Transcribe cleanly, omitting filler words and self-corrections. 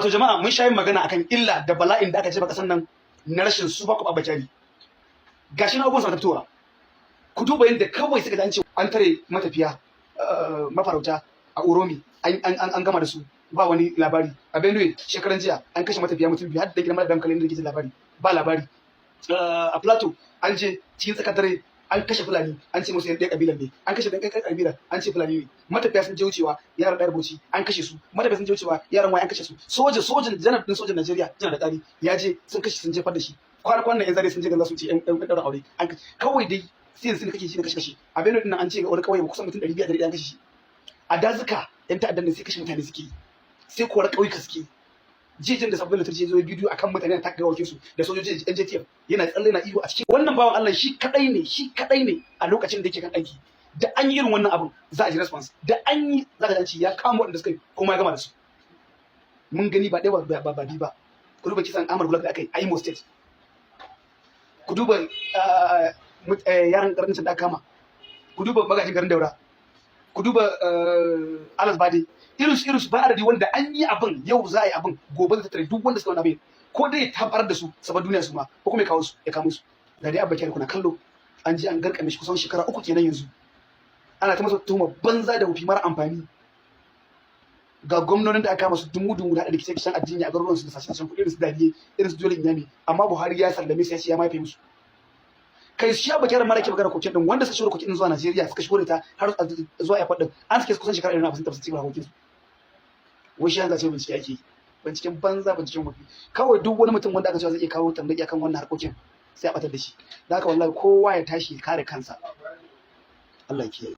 wato jama'a mun sha yin magana akan illa da bala'in da aka jefa kasan nan na rashin su ba ku bakari gashi na abubuwan sa fitowa ku duba yadda kawai suka dace an tare matafiya mafarauta a Oromi an gama da su ba wani labari a Benue shekaran jiya an kashe matafiya mutum biyu har da gidan malamin kalin da yake labari ba labari a Plateau an je cikin tsakar dare an kashe Fulani an ce musu yan ɗaya kabilan ne an kashe ɗan kai kabilan an ce Fulani ne matafiya sun je wucewa yaran ɗaya rubuci an kashe su matafiya sun je wucewa yaran waya an kashe su sojan janar din sojan Najeriya janar da ƙari ya je sun kashe sun jefar da shi kwana nan yan zare sun je galla su ce yan ɗaurin aure kawai dai sai sun kashe shi da kashe a Benue din an ce ga wani kawai kusan mutum 500 an kashe shi a dazuka yan ta'addan ne sai kashe mutane suke sai kuwar ƙauyuka suke jijin da sabbin lantarki zo bidiyo akan mutane da taka gawakin su da sojoji NJTF yana tsalle na iyo a cikin wannan bawan Allah shi kadai ne a lokacin da yake kan aiki da an yi irin wannan abin za a ji response da an yi za ka ci ya kama waɗanda suka yi kuma ya gama da su mun gani ba ɗaya ba bi ba ku duba kisan Ahmad Gulak da aka yi a Imo State ku duba yaran karancin da aka kama ku duba magajin garin Daura ku duba Alas Bade irinsu ba adadi wanda an yi abin yau za a yi abin gobe zai tattare duk wanda suka wani abin ko dai ta farar da su saboda duniya su ma ko kuma ya kawo su da dai abba kyari kuna kallo an ji an garkame shi kusan shekara 3 kenan yanzu ana ta masa tuhuma banza da wufi mara amfani ga gwamnonin da aka kama su dumu da rikice kishan addini a garuruwan su da sashen kuɗi irin su dadiye irin su dole inyami amma Buhari ya sallame sai ya mafe musu kai shi abba kyari mara ke magana kokin din wanda suka shigo kokin zuwa Najeriya suka shigo da ta har zuwa airport din an suke kusan shekara 150 sun tafi kokin su wai shi yanzu ce bincike ake binciken banza binciken mafi kawai duk wani mutum wanda aka cewa zai iya kawo tambaki akan wannan harkokin sai a batar da shi da haka wallahi kowa ya tashi ya kare kansa Allah ya kiyaye